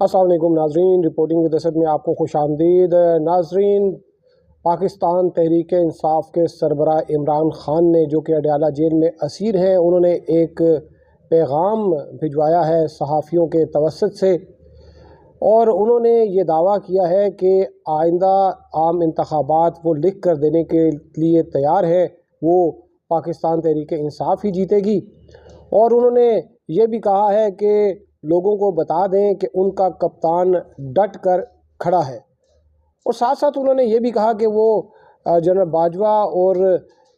अस्सलाम वालेकुम नाजरीन, रिपोर्टिंग विद असद में आपको खुश आमदीद। नाजरीन, पाकिस्तान तहरीक इंसाफ के सरबराह इमरान ख़ान ने, जो कि अडयाला जेल में असीर हैं, उन्होंने एक पैगाम भिजवाया है सहाफ़ियों के तवस्सुत से, और उन्होंने ये दावा किया है कि आइंदा आम इंतखाबात वो लिख कर देने के लिए तैयार है, वो पाकिस्तान तहरीक इंसाफ ही जीतेगी। और उन्होंने ये भी कहा है कि लोगों को बता दें कि उनका कप्तान डट कर खड़ा है। और साथ साथ उन्होंने ये भी कहा कि वो जनरल बाजवा और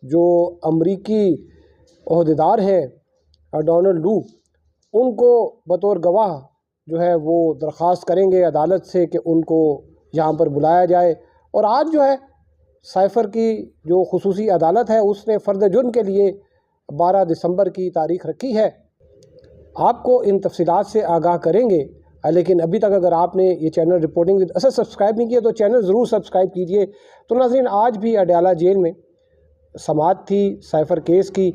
जो अमरीकी ओहदेदार हैं डोनाल्ड लू, उनको बतौर गवाह जो है वो दरख्वास्त करेंगे अदालत से कि उनको यहाँ पर बुलाया जाए। और आज जो है साइफ़र की जो खुसूसी अदालत है, उसने फ़र्द जुर्म के लिए 12 दिसंबर की तारीख़ रखी है। आपको इन तफसीलात से आगाह करेंगे, लेकिन अभी तक अगर आपने ये channel reporting with Asad subscribe नहीं किया तो चैनल ज़रूर सब्सक्राइब कीजिए। तो नाज़रीन, आज भी अडयाला जेल में समाअत थी साइफ़र केस की।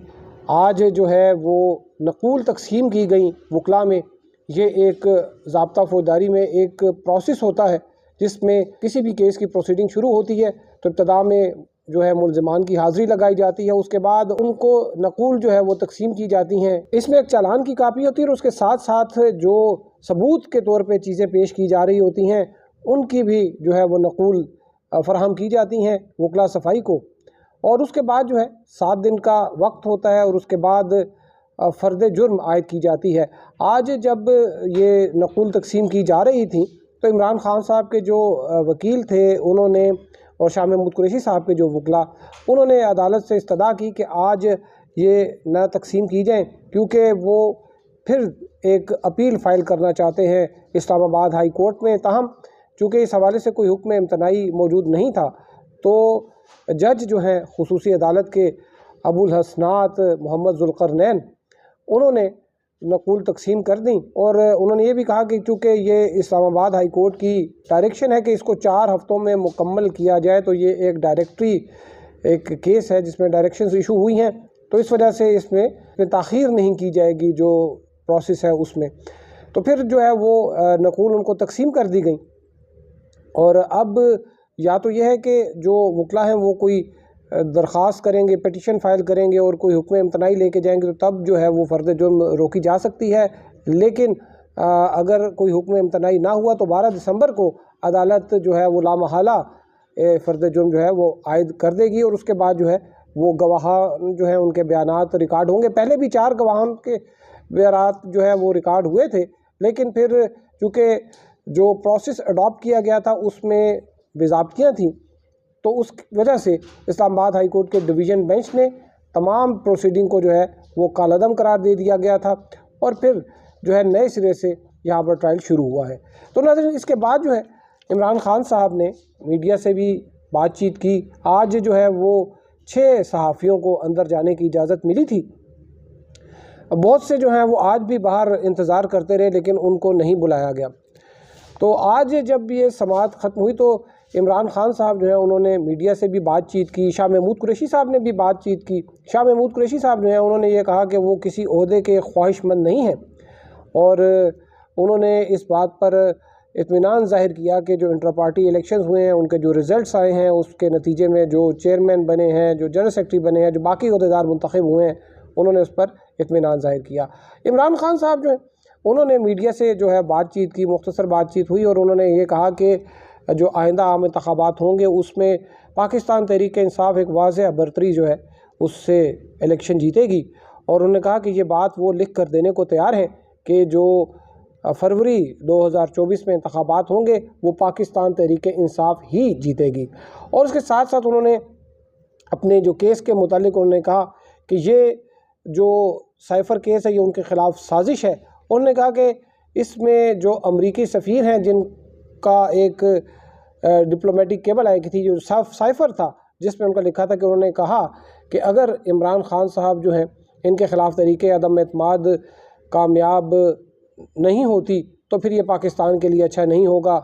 आज जो है वो नकूल तकसीम की गई वकला में। ये एक ज़ाब्ता फ़ौजदारी में एक प्रोसेस होता है जिसमें किसी भी केस की प्रोसीडिंग शुरू होती है तो इब्तदा में जो है मुल्ज़िमान की हाज़िरी लगाई जाती है, उसके बाद उनको नकूल जो है वो तकसीम की जाती हैं। इसमें एक चालान की कापी होती है और उसके साथ साथ जो सबूत के तौर पे चीज़ें पेश की जा रही होती हैं, उनकी भी जो है वो नकूल फ़राहम की जाती हैं वकला सफ़ाई को। और उसके बाद जो है 7 दिन का वक्त होता है और उसके बाद फ़र्द जुर्म आयद की जाती है। आज जब ये नकूल तकसीम की जा रही थी तो इमरान ख़ान साहब के जो वकील थे, उन्होंने, और शाह महमूद कुरैशी साहब के जो वकला, उन्होंने अदालत से इस्तदा की कि आज ये न तकसीम की जाएँ, क्योंकि वो फिर एक अपील फ़ाइल करना चाहते हैं इस्लामाबाद हाई कोर्ट में। ताहम चूँकि इस हवाले से कोई हुक्म इम्तनाई मौजूद नहीं था, तो जज जो हैं खुसूसी अदालत के अबुल हसनात मोहम्मद ज़ुल्क़रनैन, उन्होंने नकूल तकसीम कर दी। और उन्होंने ये भी कहा कि चूँकि ये इस्लामाबाद हाई कोर्ट की डायरेक्शन है कि इसको 4 हफ़्तों में मुकम्मल किया जाए, तो ये एक डायरेक्टरी एक केस है जिसमें डायरेक्शंस इशू हुई हैं, तो इस वजह से इसमें ताख़ीर नहीं की जाएगी जो प्रोसेस है उसमें। तो फिर जो है वो नकूल उनको तकसीम कर दी गई। और अब या तो यह है कि जो वकला हैं वो कोई दरख्वास्त करेंगे, पिटीशन फ़ाइल करेंगे और कोई हुक्म इम्तनाई लेके जाएंगे, तो तब जो है वो फ़र्द जुर्म रोकी जा सकती है। लेकिन अगर कोई हुक्म इम्तनाई ना हुआ तो 12 दिसंबर को अदालत जो है वो लामहला फ़र्द जुर्म जो है वो आयद कर देगी। और उसके बाद जो है वो गवाह जो है उनके बयानात रिकॉर्ड होंगे। पहले भी 4 गवाहों के बयानात जो है वो रिकॉर्ड हुए थे, लेकिन फिर चूँकि जो प्रोसेस अडॉप्ट किया गया था उसमें बेज़ाब्तियाँ थीं, तो उस वजह से इस्लामाबाद हाई कोर्ट के डिवीज़न बेंच ने तमाम प्रोसीडिंग को जो है वो कालअदम करार दे दिया गया था, और फिर जो है नए सिरे से यहाँ पर ट्रायल शुरू हुआ है। तो नाज़रीन, इसके बाद जो है इमरान ख़ान साहब ने मीडिया से भी बातचीत की। आज जो है वो 6 सहाफ़ियों को अंदर जाने की इजाज़त मिली थी। बहुत से जो हैं वो आज भी बाहर इंतज़ार करते रहे, लेकिन उनको नहीं बुलाया गया। तो आज जब ये समाअत ख़त्म हुई तो इमरान ख़ान साहब जो है उन्होंने मीडिया से भी बातचीत की। शाह महमूद कुरैशी साहब ने भी बातचीत की। शाह महमूद कुरैशी साहब जो है उन्होंने ये कहा कि वो किसी ओहदे के ख्वाहिशमंद नहीं हैं, और उन्होंने इस बात पर इत्मीनान ज़ाहिर किया कि जो इंटर पार्टी इलेक्शंस हुए हैं, उनके जो रिज़ल्ट्स आए हैं, उसके नतीजे में जो चेयरमैन बने हैं, जो जनरल सेक्रेटरी बने हैं, जो बाकी ओहदेदार मुंतखब हुए हैं, उन्होंने उस पर इत्मीनान ज़ाहिर किया। इमरान ख़ान साहब जो है उन्होंने मीडिया से जो है बातचीत की, मुख्तसर बातचीत हुई, और उन्होंने ये कहा कि जो आइंदा आम इंतखाबात होंगे उसमें पाकिस्तान तहरीक इंसाफ एक वाज़ेह बरतरी जो है उससे इलेक्शन जीतेगी। और उन्होंने कहा कि ये बात वो लिख कर देने को तैयार हैं कि जो फरवरी 2024 में इंतखाबात होंगे वो पाकिस्तान तहरीक इंसाफ ही जीतेगी। और उसके साथ साथ उन्होंने अपने जो केस के मुतालिक उन्होंने कहा कि ये जो साइफ़र केस है ये उनके ख़िलाफ़ साजिश है। उन्होंने कहा कि इसमें जो अमरीकी सफ़ीर हैं, जिनका एक डिप्लोमेटिक केबल आई थी जो साइफ़र था, जिसमें उनका लिखा था कि उन्होंने कहा कि अगर इमरान ख़ान साहब जो हैं इनके ख़िलाफ़ तरीक़े अदम एतमाद कामयाब नहीं होती तो फिर ये पाकिस्तान के लिए अच्छा नहीं होगा।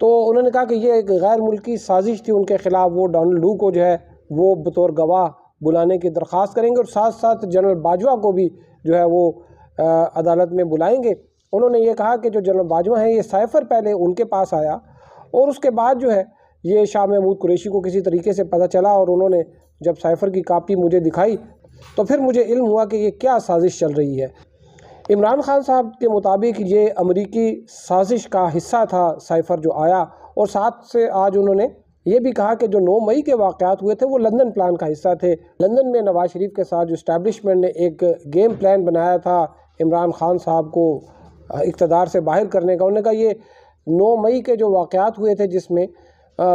तो उन्होंने कहा कि ये एक गैर मुल्की साजिश थी उनके ख़िलाफ़। वो डोनाल्ड लू को जो है वो बतौर गवाह बुलाने की दरख्वास्त करेंगे और साथ साथ जनरल बाजवा को भी जो है वो अदालत में बुलाएंगे انہوں نے یہ کہا کہ جو جنرل باجوہ ہیں یہ سائفر پہلے ان کے پاس آیا اور اس کے بعد جو ہے یہ شاہ محمود قریشی کو کسی طریقے سے پتہ چلا اور انہوں نے جب سائفر کی کاپی مجھے دکھائی تو پھر مجھے علم ہوا کہ یہ کیا سازش چل رہی ہے۔ عمران خان صاحب کے مطابق یہ امریکی سازش کا حصہ تھا سائفر جو آیا، اور ساتھ سے آج انہوں نے یہ بھی کہا کہ جو 9 مئی کے واقعات ہوئے تھے وہ لندن پلان کا حصہ تھے۔ لندن میں نواز شریف کے ساتھ جو اسٹیبلشمنٹ نے ایک گیم پلان بنایا تھا عمران خان صاحب کو اقتدار سے باہر کرنے کا، انہوں نے کہا یہ 9 مئی کے جو واقعات ہوئے تھے جس میں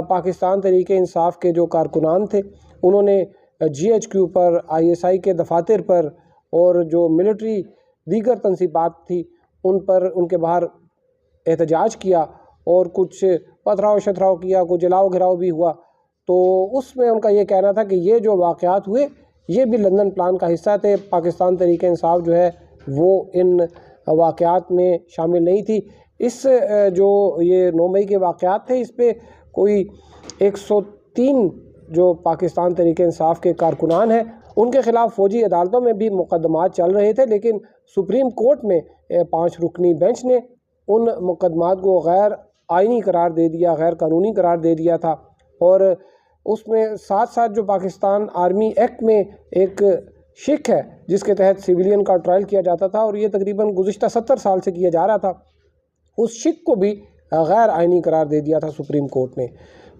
پاکستان تحریک انصاف کے جو کارکنان تھے انہوں نے GHQ پر، ISI کے دفاتر پر اور جو ملٹری دیگر تنصیبات تھی ان پر ان کے باہر احتجاج کیا اور کچھ پتھراؤ شتھراؤ کیا، کچھ جلاؤ گھراؤ بھی ہوا۔ تو اس میں ان کا یہ کہنا تھا کہ یہ جو واقعات ہوئے یہ بھی لندن پلان کا حصہ تھے، پاکستان تحریک انصاف جو ہے وہ ان واقعات میں شامل نہیں تھی۔ اس جو یہ 9 مئی کے واقعات تھے اس پہ کوئی 103 جو پاکستان تحریک انصاف کے کارکنان ہیں ان کے خلاف فوجی عدالتوں میں بھی مقدمات چل رہے تھے، لیکن سپریم کورٹ میں 5 رکنی بینچ نے ان مقدمات کو غیر آئینی قرار دے دیا، غیر قانونی قرار دے دیا تھا، اور اس میں ساتھ ساتھ جو پاکستان آرمی ایکٹ میں ایک شق ہے جس کے تحت سویلین کا ٹرائل کیا جاتا تھا اور یہ تقریباً گزشتہ 70 سال سے کیا جا رہا تھا، اس شق کو بھی غیر آئینی قرار دے دیا تھا سپریم کورٹ نے۔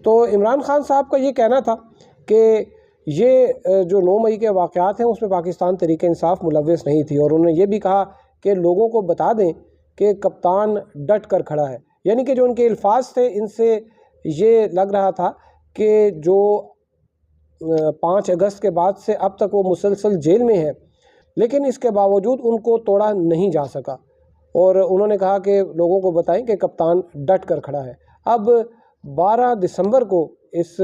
تو عمران خان صاحب کا یہ کہنا تھا کہ یہ جو 9 مئی کے واقعات ہیں اس میں پاکستان تحریک انصاف ملوث نہیں تھی، اور انہوں نے یہ بھی کہا کہ لوگوں کو بتا دیں کہ کپتان ڈٹ کر کھڑا ہے، یعنی کہ جو ان کے الفاظ تھے ان سے یہ لگ رہا تھا کہ جو 5 اگست کے بعد سے اب تک وہ مسلسل جیل میں ہیں لیکن اس کے باوجود ان کو توڑا نہیں جا سکا، اور انہوں نے کہا کہ لوگوں کو بتائیں کہ کپتان ڈٹ کر کھڑا ہے۔ اب 12 دسمبر کو اس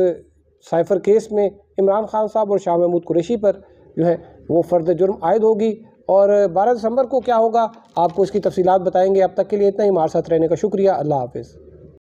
سائفر کیس میں عمران خان صاحب اور شاہ محمود قریشی پر جو ہے وہ فرد جرم عائد ہوگی، اور 12 دسمبر کو کیا ہوگا آپ کو اس کی تفصیلات بتائیں گے۔ اب تک کے لیے اتنا ہی، ہمارے ساتھ رہنے کا شکریہ، اللہ حافظ۔